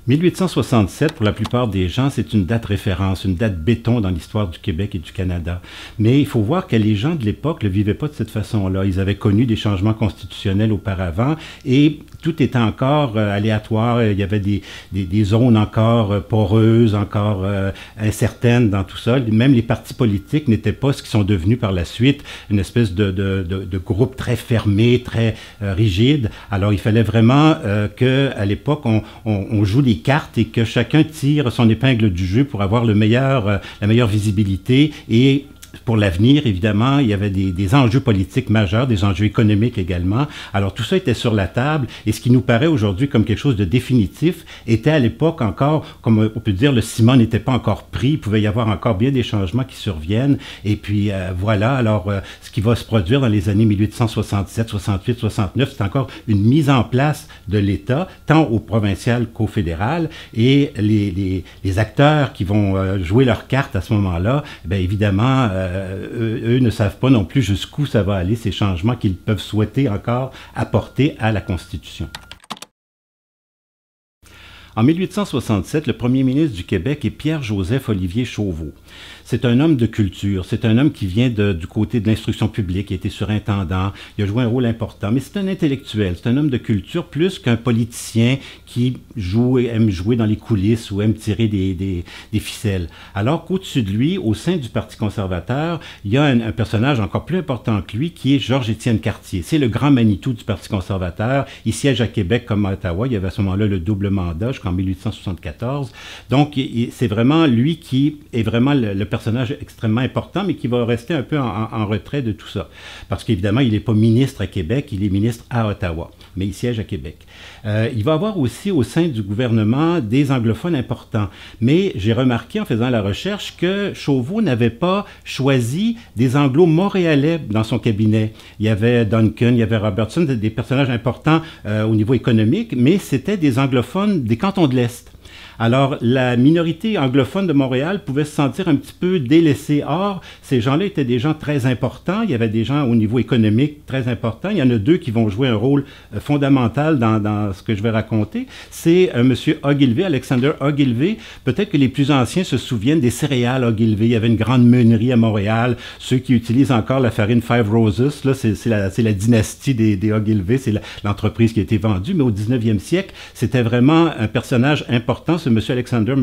1867, pour la plupart des gens, c'est une date référence, une date béton dans l'histoire du Québec et du Canada. Mais il faut voir que les gens de l'époque ne le vivaient pas de cette façon-là. Ils avaient connu des changements constitutionnels auparavant et tout était encore aléatoire. Il y avait des zones encore poreuses, encore incertaines dans tout ça. Même les partis politiques n'étaient pas ce qu'ils sont devenus par la suite, une espèce de groupe très fermé, très rigide. Alors, il fallait vraiment qu'à l'époque, on joue les cartes et que chacun tire son épingle du jeu pour avoir la meilleure visibilité et pour l'avenir, évidemment, il y avait des enjeux politiques majeurs, des enjeux économiques également. Alors, tout ça était sur la table et ce qui nous paraît aujourd'hui comme quelque chose de définitif était à l'époque encore, comme on peut dire, le ciment n'était pas encore pris. Il pouvait y avoir encore bien des changements qui surviennent. Et puis, voilà. Alors, ce qui va se produire dans les années 1867, 68, 69, c'est encore une mise en place de l'État, tant au provincial qu'au fédéral. Et les acteurs qui vont jouer leurs cartes à ce moment-là, bien évidemment, eux ne savent pas non plus jusqu'où ça va aller, ces changements qu'ils peuvent souhaiter encore apporter à la Constitution. En 1867, le premier ministre du Québec est Pierre-Joseph Olivier Chauveau. C'est un homme de culture, c'est un homme qui vient du côté de l'instruction publique, il a été surintendant, il a joué un rôle important, mais c'est un intellectuel, c'est un homme de culture plus qu'un politicien qui aime jouer dans les coulisses ou aime tirer des ficelles. Alors qu'au-dessus de lui, au sein du Parti conservateur, il y a un personnage encore plus important que lui qui est Georges-Étienne Cartier. C'est le grand Manitou du Parti conservateur, il siège à Québec comme à Ottawa, il y avait à ce moment-là le double mandat jusqu'en 1874. Donc c'est vraiment lui qui est vraiment le personnage extrêmement important, mais qui va rester un peu en retrait de tout ça. Parce qu'évidemment, il n'est pas ministre à Québec, il est ministre à Ottawa, mais il siège à Québec. Il va avoir aussi au sein du gouvernement des anglophones importants. Mais j'ai remarqué en faisant la recherche que Chauveau n'avait pas choisi des anglo-montréalais dans son cabinet. Il y avait Duncan, il y avait Robertson, des personnages importants au niveau économique, mais c'était des anglophones des cantons de l'Est. Alors, la minorité anglophone de Montréal pouvait se sentir un petit peu délaissée. Or, ces gens-là étaient des gens très importants. Il y avait des gens au niveau économique très importants. Il y en a deux qui vont jouer un rôle fondamental dans ce que je vais raconter. C'est M. Ogilvy, Alexander Ogilvy. Peut-être que les plus anciens se souviennent des céréales Ogilvy. Il y avait une grande meunerie à Montréal. Ceux qui utilisent encore la farine Five Roses, là, c'est la dynastie des Ogilvy. C'est l'entreprise qui a été vendue. Mais au 19e siècle, c'était vraiment un personnage important, M. Alexander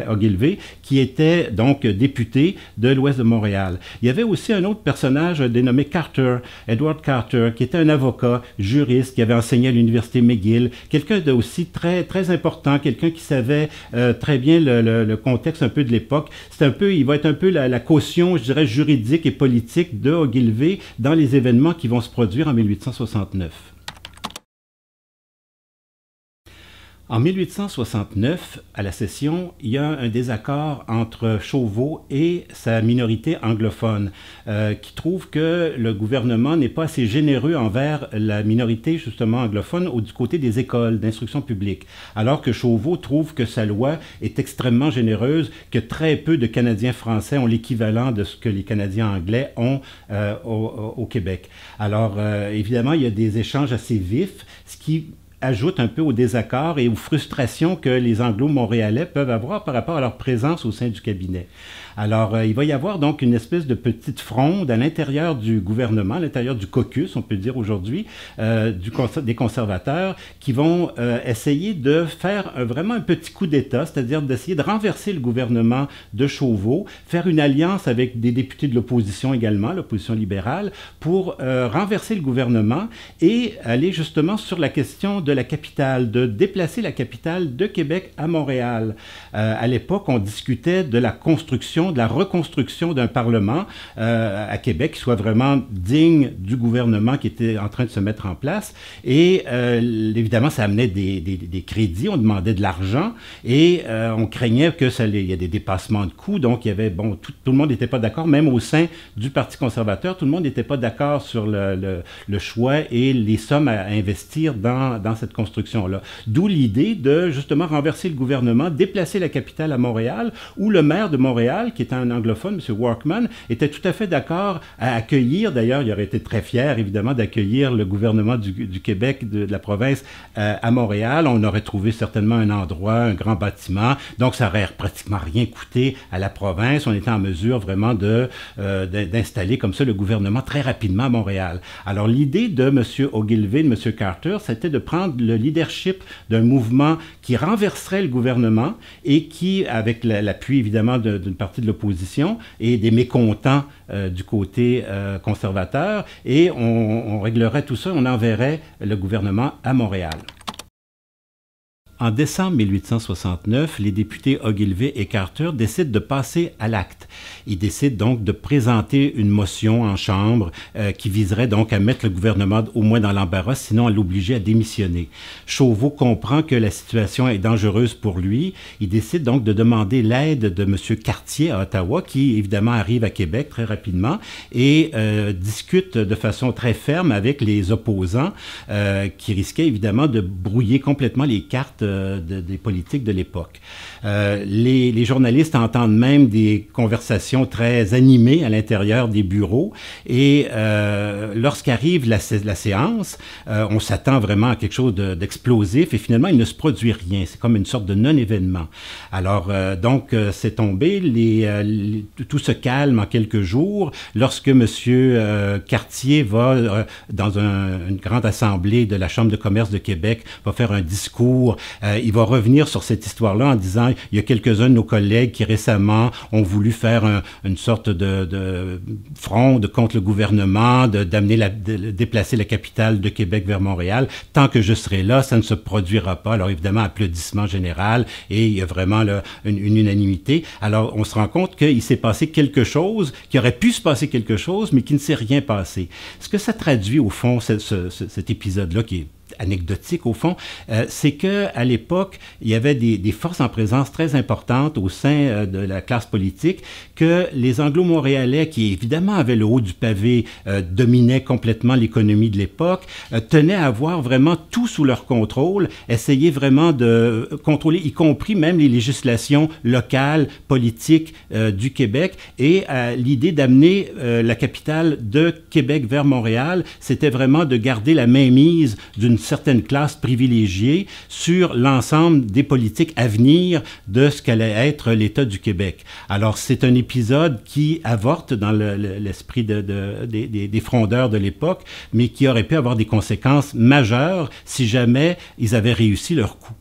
Ogilvy, qui était donc député de l'Ouest de Montréal. Il y avait aussi un autre personnage dénommé Carter, Edward Carter, qui était un avocat, juriste, qui avait enseigné à l'Université McGill, quelqu'un d'aussi très, très important, quelqu'un qui savait très bien le contexte un peu de l'époque. Il va être un peu la caution, je dirais, juridique et politique de Ogilvy dans les événements qui vont se produire en 1869. En 1869, à la session, il y a un désaccord entre Chauveau et sa minorité anglophone qui trouve que le gouvernement n'est pas assez généreux envers la minorité justement anglophone du côté des écoles d'instruction publique, alors que Chauveau trouve que sa loi est extrêmement généreuse, que très peu de Canadiens français ont l'équivalent de ce que les Canadiens anglais ont au Québec. Alors, évidemment, il y a des échanges assez vifs, ce qui ajoute un peu au désaccord et aux frustrations que les Anglo-Montréalais peuvent avoir par rapport à leur présence au sein du cabinet. Alors, il va y avoir donc une espèce de petite fronde à l'intérieur du gouvernement, à l'intérieur du caucus, on peut dire aujourd'hui, des conservateurs, qui vont essayer de faire vraiment un petit coup d'État, c'est-à-dire d'essayer de renverser le gouvernement de Chauveau, faire une alliance avec des députés de l'opposition également, l'opposition libérale, pour renverser le gouvernement et aller justement sur la question de la capitale, de déplacer la capitale de Québec à Montréal. À l'époque, on discutait de la construction, de la reconstruction d'un Parlement à Québec qui soit vraiment digne du gouvernement qui était en train de se mettre en place. Et évidemment, ça amenait des crédits, on demandait de l'argent et on craignait il y ait des dépassements de coûts. Donc, il y avait, tout le monde n'était pas d'accord, même au sein du Parti conservateur, tout le monde n'était pas d'accord sur le choix et les sommes à investir dans cette cette construction-là. D'où l'idée de justement renverser le gouvernement, déplacer la capitale à Montréal, où le maire de Montréal, qui était un anglophone, M. Workman, était tout à fait d'accord à accueillir, d'ailleurs, il aurait été très fier, évidemment, d'accueillir le gouvernement du Québec, de la province, à Montréal. On aurait trouvé certainement un endroit, un grand bâtiment, donc ça aurait pratiquement rien coûté à la province. On était en mesure vraiment d'installer comme ça le gouvernement très rapidement à Montréal. Alors l'idée de M. Ogilvie, de M. Carter, c'était de prendre le leadership d'un mouvement qui renverserait le gouvernement et qui, avec l'appui évidemment d'une partie de l'opposition et des mécontents du côté conservateur, et on réglerait tout ça, on enverrait le gouvernement à Montréal. En décembre 1869, les députés Ogilvie et Carter décident de passer à l'acte. Ils décident donc de présenter une motion en Chambre qui viserait donc à mettre le gouvernement au moins dans l'embarras, sinon à l'obliger à démissionner. Chauveau comprend que la situation est dangereuse pour lui. Il décide donc de demander l'aide de M. Cartier à Ottawa, qui évidemment arrive à Québec très rapidement, et discute de façon très ferme avec les opposants qui risquaient évidemment de brouiller complètement les cartes des politiques de l'époque. Les journalistes entendent même des conversations très animées à l'intérieur des bureaux, et lorsqu'arrive la séance, on s'attend vraiment à quelque chose d'explosif, et finalement il ne se produit rien. C'est comme une sorte de non-événement. Alors donc c'est tombé, tout se calme en quelques jours lorsque M. Cartier va dans une grande assemblée de la Chambre de commerce de Québec, va faire un discours. Il va revenir sur cette histoire-là en disant il y a quelques-uns de nos collègues qui récemment ont voulu faire une sorte de fronde contre le gouvernement, de déplacer la capitale de Québec vers Montréal. Tant que je serai là, ça ne se produira pas. Alors évidemment, applaudissement général, et il y a vraiment là, une unanimité. Alors on se rend compte qu'il s'est passé quelque chose, qu'il aurait pu se passer quelque chose, mais qu'il ne s'est rien passé. Ce que ça traduit au fond, cet épisode-là qui est anecdotique au fond, c'est qu'à l'époque, il y avait des forces en présence très importantes au sein de la classe politique, que les Anglo-Montréalais, qui évidemment avaient le haut du pavé, dominaient complètement l'économie de l'époque, tenaient à avoir vraiment tout sous leur contrôle, essayaient vraiment de contrôler, y compris même les législations locales, politiques du Québec, et l'idée d'amener la capitale de Québec vers Montréal, c'était vraiment de garder la mainmise d'une certaine classe privilégiée sur l'ensemble des politiques à venir de ce qu'allait être l'État du Québec. Alors, c'est un épisode qui avorte dans l'esprit des frondeurs de l'époque, mais qui aurait pu avoir des conséquences majeures si jamais ils avaient réussi leur coup.